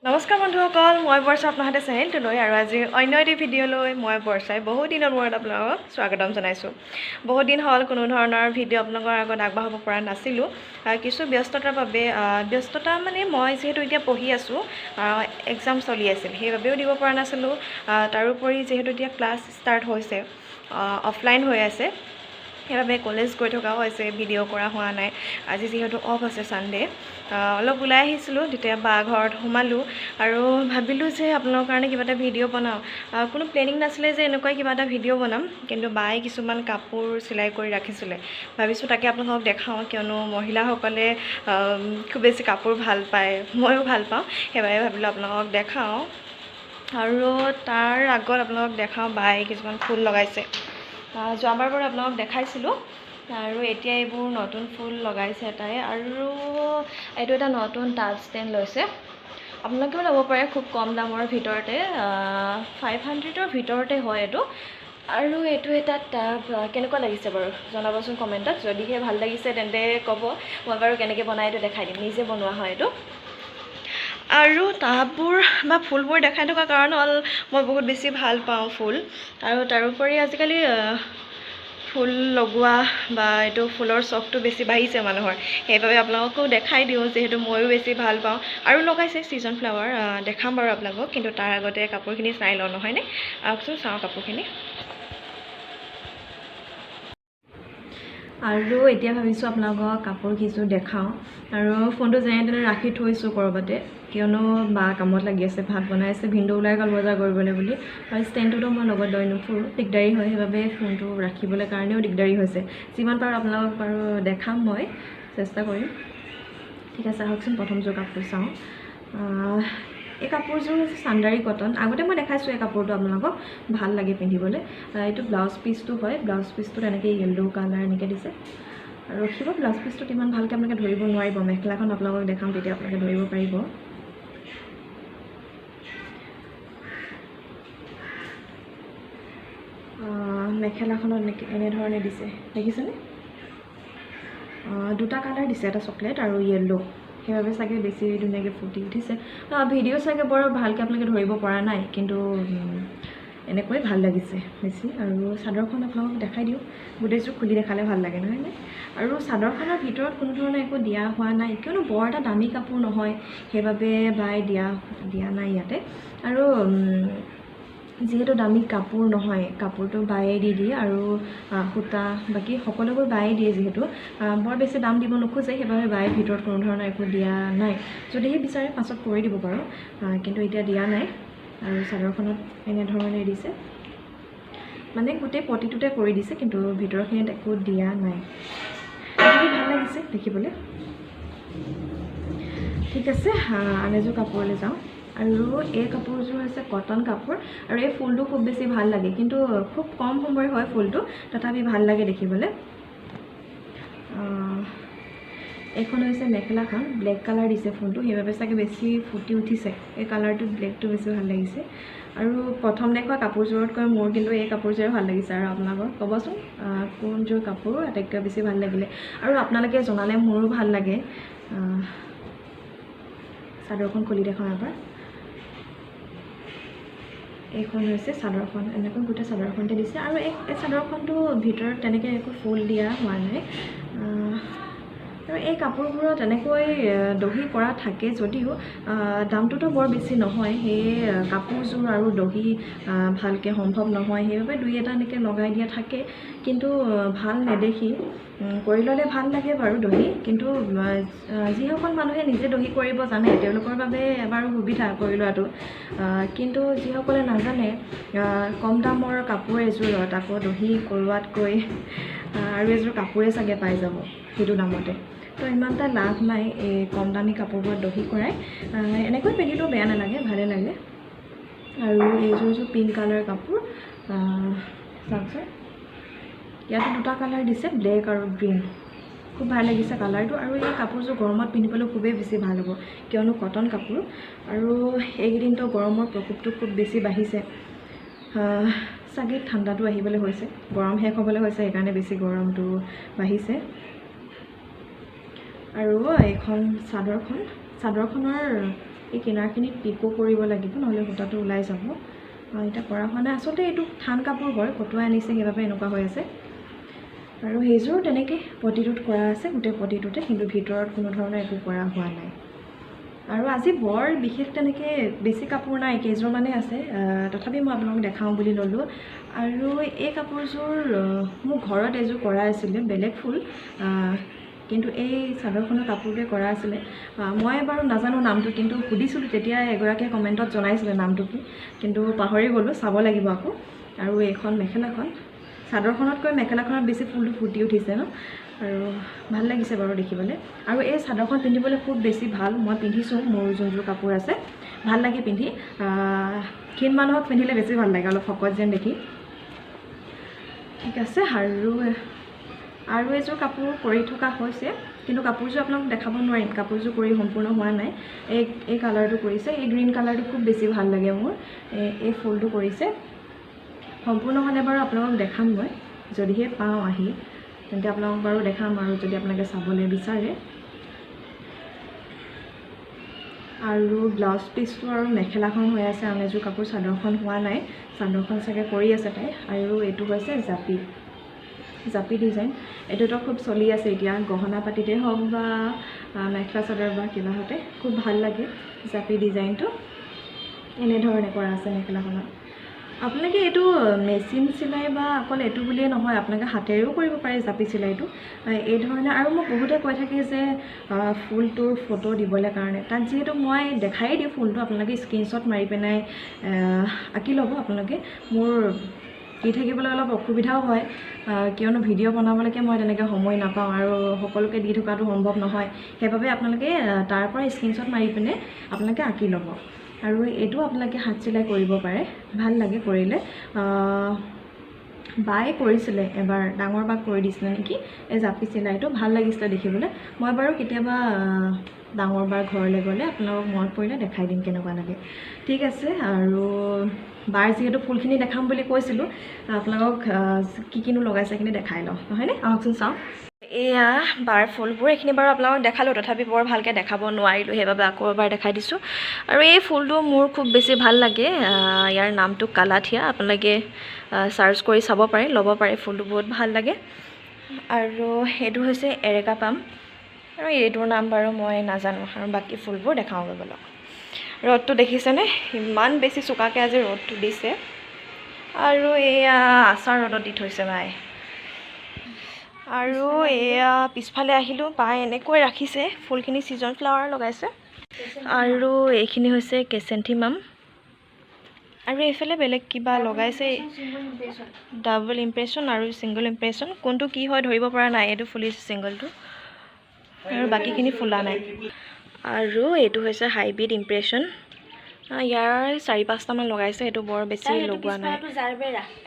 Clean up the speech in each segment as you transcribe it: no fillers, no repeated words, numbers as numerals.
নমস্কাৰ বন্ধুসকল, মই বৰ্ষা আপোনাহঁতে চেনেলটো লৈ আৰু আজি অন্য এটি ভিডিঅ' লৈ মই বৰ্ষাই বহুত দিনৰ মূৰত আপোনালোকক স্বাগতম জনাইছোঁ। বহুত দিন হ'ল কোনো ধৰণৰ ভিডিঅ' আপোনালোকৰ আগত আগবঢ়াব পৰা নাছিলোঁ। কিছু ব্যস্ততাৰ বাবে ব্যস্ততা মানে মই যিহেতু এতিয়া পঢ়ি আছোঁ, এক্সাম চলি আছিল, সেইবাবেও দিব পৰা নাছিলোঁ। তাৰোপৰি যিহেতু এতিয়া ক্লাছ ষ্টাৰ্ট হৈছে, অফলাইন হৈ আছে, সেইবাবে কলেজ গৈ থকাও হৈছে, ভিডিঅ' কৰা হোৱা নাই। আজি যিহেতু অফ আছে ছানডে, অলপ ওলাই আহিছিলোঁ, তেতিয়া বা ঘৰত সোমালোঁ আৰু ভাবিলোঁ যে আপোনালোকৰ কাৰণে কিবা এটা ভিডিঅ' বনাওঁ। কোনো প্লেনিং নাছিলে যে এনেকুৱা কিবা এটা ভিডিঅ' বনাম, কিন্তু বায়ে কিছুমান কাপোৰ চিলাই কৰি ৰাখিছিলে, ভাবিছোঁ তাকে আপোনালোকক দেখাওঁ, কিয়নো মহিলাসকলে খুব বেছি কাপোৰ ভাল পায়, ময়ো ভাল পাওঁ, সেইবাবে ভাবিলোঁ আপোনালোকক দেখাওঁ। আৰু তাৰ আগত আপোনালোকক দেখাওঁ বায়ে কিছুমান ফুল লগাইছে। যোৱাবাৰ বাৰু আপোনালোকক দেখাইছিলোঁ, আৰু এতিয়া এইবোৰ নতুন ফুল লগাইছে তাই। আৰু এইটো এটা নতুন টাব ষ্টেণ্ড লৈছে, আপোনালোকেও ল'ব পাৰে, খুব কম দামৰ ভিতৰতে, 500ৰ ভিতৰতে হয় এইটো। আৰু এইটো এটা টাব কেনেকুৱা লাগিছে বাৰু জনাবচোন কমেণ্টত। যদিহে ভাল লাগিছে তেন্তে ক'ব, মই বাৰু কেনেকৈ বনাই এইটো দেখাই দিম, নিজে বনোৱা হয় এইটো। আৰু টাববোৰ বা ফুলবোৰ দেখাই থকা কাৰণ হ'ল মই বহুত বেছি ভাল পাওঁ ফুল, আৰু তাৰোপৰি আজিকালি ফুল লগোৱা বা এইটো ফুলৰ চখটো বেছি বাঢ়িছে মানুহৰ, সেইবাবে আপোনালোককো দেখাই দিওঁ, যিহেতু ময়ো বেছি ভাল পাওঁ। আৰু লগাইছে ছিজন ফ্লাৱাৰ, দেখাম বাৰু আপোনালোকক, কিন্তু তাৰ আগতে কাপোৰখিনি চাই লওঁ, নহয়নে? আহকচোন চাওঁ কাপোৰখিনি। আৰু এতিয়া ভাবিছোঁ আপোনালোকক কাপোৰ কিছু দেখাওঁ, আৰু ফোনটো যেনে তেনে ৰাখি থৈছোঁ ক'ৰবাতে, কিয়নো বা কামত লাগি আছে, ভাত বনাই আছে, ভিনদেউ ওলাই গ'ল বজাৰ কৰিবলৈ বুলি, আৰু ষ্টেণ্ডটোতো মই লগত লৈ নুফুৰোঁ, দিগদাৰী হয়, সেইবাবে ফোনটো ৰাখিবলৈ কাৰণেও দিগদাৰী হৈছে। যিমান পাৰোঁ আপোনালোকক বাৰু দেখাম, মই চেষ্টা কৰিম। ঠিক আছে, আহকচোন প্ৰথমযোৰ কাপোৰ চাওঁ। এই কাপোৰযোৰ হৈছে চান্দাৰী কটন। আগতে মই দেখাইছোঁ এই কাপোৰটো আপোনালোকক, ভাল লাগে পিন্ধিবলৈ। এইটো ব্লাউজ পিচটো হয়, ব্লাউজ পিচটোত এনেকৈ য়েল্ল' কালাৰ এনেকৈ দিছে। আৰু ৰখিব, ব্লাউজ পিচটোত ইমান ভালকৈ আপোনালোকে ধৰিব নোৱাৰিব, মেখেলাখন আপোনালোকক দেখাম তেতিয়া আপোনালোকে ধৰিব পাৰিব। মেখেলাখনত এনেধৰণে দিছে, দেখিছেনে? দুটা কালাৰ দিছে, এটা চকলেট আৰু য়েল্ল', সেইবাবে চাগে বেছি ধুনীয়াকৈ ফুটি উঠিছে। ভিডিঅ' চাগে বৰ ভালকৈ আপোনালোকে ধৰিব পৰা নাই, কিন্তু এনেকৈ ভাল লাগিছে বেছি। আৰু চাদৰখন আপোনালোকক দেখাই দিওঁ, গোটেইযোৰ খুলি দেখালে ভাল লাগে, নহয়নে? আৰু চাদৰখনৰ ভিতৰত কোনো ধৰণৰ একো দিয়া হোৱা নাই, কিয়নো বৰ এটা দামী কাপোৰ নহয়, সেইবাবে বাই দিয়া নাই ইয়াতে। আৰু যিহেতু দামী কাপোৰ নহয়, কাপোৰটো বায়ে দি দিয়ে, আৰু সূতা বাকী সকলোবোৰ বায়ে দিয়ে, যিহেতু বৰ বেছি দাম দিব নোখোজে, সেইবাবে বায়ে ভিতৰত কোনো ধৰণৰ একো দিয়া নাই। যদিহে বিচাৰে পাছত কৰি দিব পাৰোঁ, কিন্তু এতিয়া দিয়া নাই। আৰু চাদৰখনত এনেধৰণে দিছে, মানে গোটেই পটিটোতে কৰি দিছে, কিন্তু ভিতৰখিনিত একো দিয়া নাই। এইটো ভাল লাগিছে দেখিবলৈ। ঠিক আছে, আন এযোৰ কাপোৰলৈ যাওঁ। আৰু এই কাপোৰযোৰ হৈছে কটন কাপোৰ, আৰু এই ফুলটো খুব বেছি ভাল লাগে, কিন্তু খুব কম সময় হয় ফুলটো, তথাপি ভাল লাগে দেখিবলৈ। এইখন হৈছে মেখেলাখন, ব্লেক কালাৰ দিছে ফুলটো, সেইবাবে চাগে বেছি ফুটি উঠিছে, এই কালাৰটো ব্লেকটো বেছি ভাল লাগিছে। আৰু প্ৰথম দেখুৱা কাপোৰযোৰতকৈ মোৰ কিন্তু এই কাপোৰযোৰে ভাল লাগিছে। আৰু আপোনালোকক ক'বচোন কোনযোৰ কাপোৰ আটাইতকৈ বেছি ভাল লাগিলে, আৰু আপোনালোকে জনালে মোৰো ভাল লাগে। চাদৰখন খুলি দেখাওঁ এবাৰ। এইখন হৈছে চাদৰখন, এনেকৈ গোটেই চাদৰখনতে দিছে, আৰু এই চাদৰখনটো ভিতৰত তেনেকৈ একো ফুল দিয়া হোৱা নাই। আৰু এই কাপোৰবোৰত এনেকৈ দহি কৰা থাকে যদিও দামটোতো বৰ বেছি নহয়, সেয়ে কাপোৰযোৰ আৰু দহি ভালকৈ সম্ভৱ নহয়, সেইবাবে দুই এটা এনেকৈ লগাই দিয়া থাকে, কিন্তু ভাল নেদেখি। কৰি ল'লে ভাল লাগে বাৰু দহি, কিন্তু যিসকল মানুহে নিজে দহি কৰিব জানে তেওঁলোকৰ বাবে এবাৰ সুবিধা কৰি লোৱাটো, কিন্তু যিসকলে নাজানে, কম দামৰ কাপোৰ এযোৰত আকৌ দহি কৰোৱাতকৈ আৰু এযোৰ কাপোৰে চাগে পাই যাব সেইটো দামতে, তো ইমান এটা লাভ নাই এই কম দামী কাপোৰবোৰত দহি কৰাই। এনেকৈ পিন্ধিলেও বেয়া নালাগে, ভালে লাগে। আৰু এইযোৰ পিংক কালাৰ কাপোৰ, চাওকচোন, ইয়াতে দুটা কালাৰ দিছে, ব্লেক আৰু গ্ৰীণ, খুব ভাল লাগিছে কালাৰটো। আৰু এই কাপোৰযোৰ গৰমত পিন্ধিবলৈ খুবেই বেছি ভাল হ'ব, কিয়নো কটন কাপোৰ, আৰু এইকেইদিনতো গৰমৰ প্ৰকোপটো খুব বেছি বাঢ়িছে, চাগে ঠাণ্ডাটো আহিবলৈ হৈছে, গৰম শেষ হ'বলৈ হৈছে, সেইকাৰণে বেছি গৰমটো বাঢ়িছে। আৰু এইখন চাদৰখনৰ এই কিনাৰখিনিত পিকো কৰিব লাগিব, নহ'লে সূতাটো ওলাই যাব। এতিয়া কৰা হোৱা নাই। আচলতে এইটো থান কাপোৰ হয়, কটুৱাই আনিছে, সেইবাবে এনেকুৱা হৈ আছে। আৰু সেইযোৰ তেনেকৈ পটিটোত কৰা আছে, গোটেই পটিটোতে, কিন্তু ভিতৰত কোনো ধৰণৰ একো কৰা হোৱা নাই। আৰু আজি বৰ বিশেষ তেনেকৈ বেছি কাপোৰ নাই, কেইযোৰমানেই আছে, তথাপি মই আপোনালোকক দেখাওঁ বুলি ল'লোঁ। আৰু এই কাপোৰযোৰ মোৰ ঘৰত এযোৰ কৰা আছিলে, বেলেগ ফুল, কিন্তু এই চাদৰখনৰ কাপোৰটোৱে কৰা আছিলে। মই বাৰু নাজানো নামটো, কিন্তু সুধিছিলোঁ তেতিয়া এগৰাকীয়ে কমেণ্টত জনাইছিলে নামটো কি, কিন্তু পাহৰি গ'লোঁ, চাব লাগিব আকৌ। আৰু এইখন মেখেলাখন, চাদৰখনতকৈ মেখেলাখনত বেছি ফুলটো ফুটি উঠিছে ন, আৰু ভাল লাগিছে বাৰু দেখিবলৈ। আৰু এই চাদৰখন পিন্ধিবলৈ খুব বেছি ভাল, মই পিন্ধিছোঁ, মোৰ যোনযোৰ কাপোৰ আছে ভাল লাগে পিন্ধি। ক্ষীণ মানুহক পিন্ধিলে বেছি ভাল লাগে, অলপ শকত যেন দেখি। ঠিক আছে। আৰু এযোৰ কাপোৰ কৰি থকা হৈছে, কিন্তু কাপোৰযোৰ আপোনালোক দেখাব নোৱাৰিম, কাপোৰযোৰ কৰি সম্পূৰ্ণ হোৱা নাই। এই কালাৰটো কৰিছে, এই গ্ৰীণ কালাৰটো খুব বেছি ভাল লাগে মোৰ। এই ফুলটো কৰিছে, সম্পূৰ্ণ হ'লে বাৰু আপোনালোকক দেখাম মই, যদিহে পাওঁ আহি, তেন্তে আপোনালোকক বাৰু দেখাম, আৰু যদি আপোনালোকে চাবলৈ বিচাৰে। আৰু ব্লাউজ পিচটো আৰু মেখেলাখন হৈ আছে, আন এযোৰ কাপোৰ চাদৰখন হোৱা নাই, চাদৰখন চাগে কৰি আছে তাই। আৰু এইটো হৈছে জাপি ডিজাইন, এইটোতো খুব চলি আছে এতিয়া, গহনা পাতিতে হওক বা মেখেলা চাদৰ বা কিবাহঁতে খুব ভাল লাগে জাপি ডিজাইনটো। এনেধৰণে কৰা আছে মেখেলাখনত। আপোনালোকে এইটো মেচিন চিলাই বা অকল এইটো বুলিয়ে নহয়, আপোনালোকে হাতেৰেও কৰিব পাৰে জাপি চিলাইটো এই ধৰণে। আৰু মোক বহুতে কৈ থাকে যে ফুলটোৰ ফটো দিবলৈ কাৰণে, তাত যিহেতু মই দেখাই দিওঁ ফুলটো, আপোনালোকে স্ক্ৰীনশ্বট মাৰি পেলাই আঁকি ল'ব। আপোনালোকে মোৰ দি থাকিবলৈ অলপ অসুবিধাও হয়, কিয়নো ভিডিঅ' বনাবলৈকে মই তেনেকৈ সময় নাপাওঁ, আৰু সকলোকে দি থকাটো সম্ভৱ নহয়। সেইবাবে আপোনালোকে তাৰ পৰা স্ক্ৰীনশ্বট মাৰি পিনে আপোনালোকে আঁকি ল'ব। আৰু এইটো আপোনালোকে হাত চিলাই কৰিব পাৰে, ভাল লাগে কৰিলে। বায়ে কৰিছিলে এবাৰ, ডাঙৰ বাক কৰি দিছিলে নেকি এই জাপি চিলাইটো, ভাল লাগিছিলে দেখিবলৈ। মই বাৰু কেতিয়াবা ডাঙৰ বাৰ ঘৰলৈ গ'লে আপোনালোকক মনত পৰিলে দেখাই দিম কেনেকুৱা লাগে। ঠিক আছে। আৰু বাৰ যিহেতু ফুলখিনি দেখাম বুলি কৈছিলোঁ, আপোনালোকক কিনো লগাইছে সেইখিনি দেখাই লওঁ, নহয়নে? আহকচোন চাওঁ। এয়া বাৰ ফুলবোৰ, এইখিনি বাৰু আপোনালোকক দেখালোঁ, তথাপি বৰ ভালকৈ দেখাব নোৱাৰিলোঁ, সেইবাবে আকৌ এবাৰ দেখাই দিছোঁ। আৰু এই ফুলটো মোৰ খুব বেছি ভাল লাগে, ইয়াৰ নামটো কালাথিয়া, আপোনালোকে চাৰ্চ কৰি চাব পাৰে, ল'ব পাৰে, ফুলটো বহুত ভাল লাগে। আৰু এইটো হৈছে এৰেকা পাম, আৰু এইটোৰ নাম বাৰু মই নাজানো। আৰু বাকী ফুলবোৰ দেখাওঁগৈ ব'লক। ৰ'দটো দেখিছেনে, ইমান বেছি চোকাকৈ আজি ৰ'দটো দিছে। আৰু এয়া আচাৰ ৰ'দত দি থৈছে মায়ে। আৰু এয়া পিছফালে আহিলোঁ, পাই এনেকৈ ৰাখিছে ফুলখিনি, ছিজন ফ্লাৱাৰ লগাইছে। আৰু এইখিনি হৈছে কেচেন্থিমাম, আৰু এইফালে বেলেগ কিবা লগাইছে, ডাবল ইমপ্ৰেশ্যন আৰু ছিংগল ইমপ্ৰেশ্যন, কোনটো কি হয় ধৰিব পৰা নাই। এইটো ফুলিছে ছিংগলটো, আৰু বাকীখিনি ফুলা নাই। আৰু এইটো হৈছে হাইব্ৰিড ইমপ্ৰেশ্যন, ইয়াৰ 4-5টামান লগাইছে, এইটো বৰ বেছি লগোৱা নাই।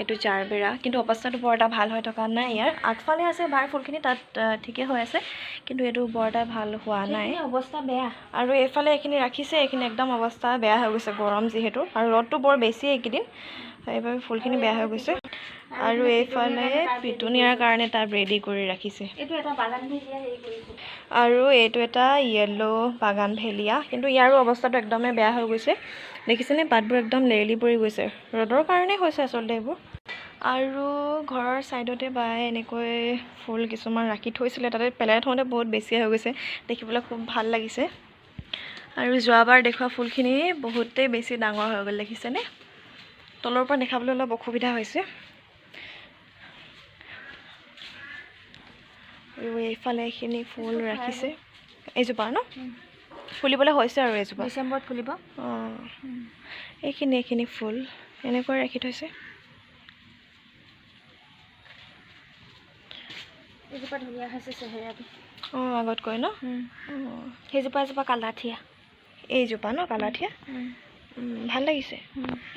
এইটো জাৰবেৰা, কিন্তু অৱস্থাটো বৰ এটা ভাল হৈ থকা নাই। ইয়াৰ আগফালে আছে বাৰ ফুলখিনি, তাত ঠিকে হৈ আছে, কিন্তু এইটো বৰ এটা ভাল হোৱা নাই, অৱস্থা বেয়া। আৰু এইফালে এইখিনি ৰাখিছে, এইখিনি একদম অৱস্থা বেয়া হৈ গৈছে, গৰম যিহেতু, আৰু ৰ'দটো বৰ বেছি এইকেইদিন, সেইবাবে ফুলখিনি বেয়া হৈ গৈছে। আৰু এইফালে পিটুনিয়াৰ কাৰণে তাত ৰেডি কৰি ৰাখিছে। আৰু এইটো এটা য়েল্ল' বাগান ভেলিয়া, কিন্তু ইয়াৰো অৱস্থাটো একদমেই বেয়া হৈ গৈছে, দেখিছেনে? পাতবোৰ একদম লেৰেলি পৰি গৈছে, ৰ'দৰ কাৰণেই হৈছে আচলতে এইবোৰ। আৰু ঘৰৰ ছাইডতে বায়ে এনেকৈ ফুল কিছুমান ৰাখি থৈছিলে, তাতে পেলাই থওঁতে বহুত বেছি হৈ গৈছে, দেখিবলৈ খুব ভাল লাগিছে। আৰু যোৱাবাৰ দেখুওৱা ফুলখিনি বহুতেই বেছি ডাঙৰ হৈ গ'ল, দেখিছেনে? তলৰ পৰা দেখাবলৈ অলপ অসুবিধা হৈছে। আৰু এইফালে এইখিনি ফুল ৰাখিছে, এইজোপা ন ফুলিবলৈ হৈছে, আৰু এইজোপা ডিচেম্বৰত ফুলিব। এইখিনি ফুল এনেকৈ ৰাখি থৈছে। এইজোপা ধুনীয়া হৈছে চেহেৰাটো, আগতকৈ ন। সেইজোপা কালাথিয়া, এইজোপা ন কালাথিয়া, ভাল লাগিছে।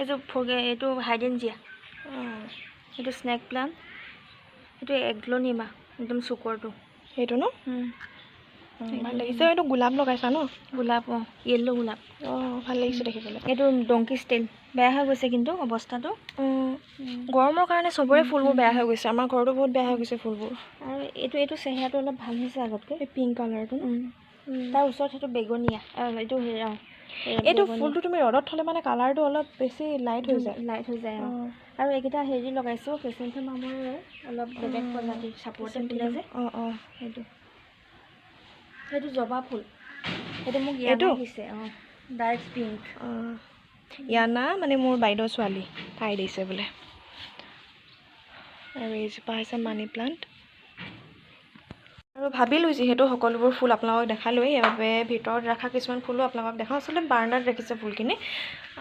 এইটো হাইডেনজিয়া, এইটো স্নেক প্লাম, এইটো এগ্লনিমা, একদম চুকৰটো, সেইটো ন ভাল লাগিছে। এইটো গোলাপ লগাইছা ন? গোলাপ, য়েল্ল' গোলাপ, ভাল লাগিছে দেখিবলৈ। এইটো ডংকি ষ্টাইল, বেয়া হৈ গৈছে কিন্তু অৱস্থাটো, গৰমৰ কাৰণে চবৰে ফুলবোৰ বেয়া হৈ গৈছে, আমাৰ ঘৰতো বহুত বেয়া হৈ গৈছে ফুলবোৰ। আৰু এইটো চেহেৰাটো অলপ ভাল হৈছে আগতকৈ, এই পিংক কালাৰটো, তাৰ ওচৰত সেইটো বেগনীয়া, এইটো এইটো ফুলটো তুমি ৰ'দত থ'লে মানে কালাৰটো অলপ বেছি লাইট হৈ যায় আৰু এইকেইটা হেৰি লগাইছোঁ ক্ৰিচেন্থেমামৰ অলপ বেলেগ প্ৰজাতিৰ চাপৰ্টেড দিলে যে সেইটো জবা ফুল সেইটো মোক ইয়াতো দিছে ডাৰ্ক পিংক ইয়ানা মানে মোৰ বাইদেউ ছোৱালী তাই দিছে বোলে আৰু এইজোপা হৈছে মানি প্লাণ্ট আৰু ভাবিলোঁ যিহেতু সকলোবোৰ ফুল আপোনালোকক দেখালোৱেই সেইবাবে ভিতৰত ৰখা কিছুমান ফুলো আপোনালোকক দেখাওঁ আচলতে বাৰাণ্ডাত ৰাখিছে ফুলখিনি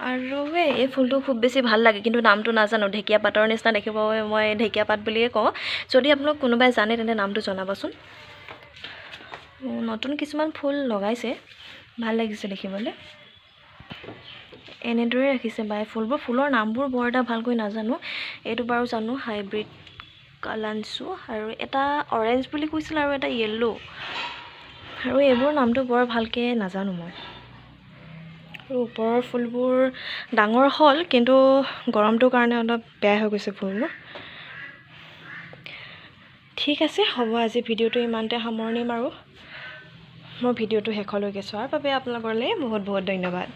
আৰু এই ফুলটো খুব বেছি ভাল লাগে কিন্তু নামটো নাজানো ঢেকীয়া পাতৰ নিচিনা দেখিব মই ঢেকীয়া পাত বুলিয়ে কওঁ যদি আপোনালোক কোনোবাই জানে তেন্তে নামটো জনাবচোন নতুন কিছুমান ফুল লগাইছে ভাল লাগিছে দেখিবলৈ এনেদৰে ৰাখিছে বাই ফুলবোৰ ফুলৰ নামবোৰ বৰ এটা ভালকৈ নাজানো এইটো বাৰু জানো হাইব্ৰিড কালাঞ্চু আৰু এটা অৰেঞ্জ বুলি কৈছিল আৰু এটা য়েল্লো আৰু এইবোৰ নামটো বৰ ভালকৈ নাজানো মই আৰু ওপৰৰ ফুলবোৰ ডাঙৰ হ'ল কিন্তু গৰমটোৰ কাৰণে অলপ বেয়া হৈ গৈছে ফুলবোৰ ঠিক আছে হ'ব আজি ভিডিঅ'টো ইমানতে সামৰণি মাৰোঁ মোৰ ভিডিঅ'টো শেষলৈকে চোৱাৰ বাবে আপোনালোকলৈ বহুত বহুত ধন্যবাদ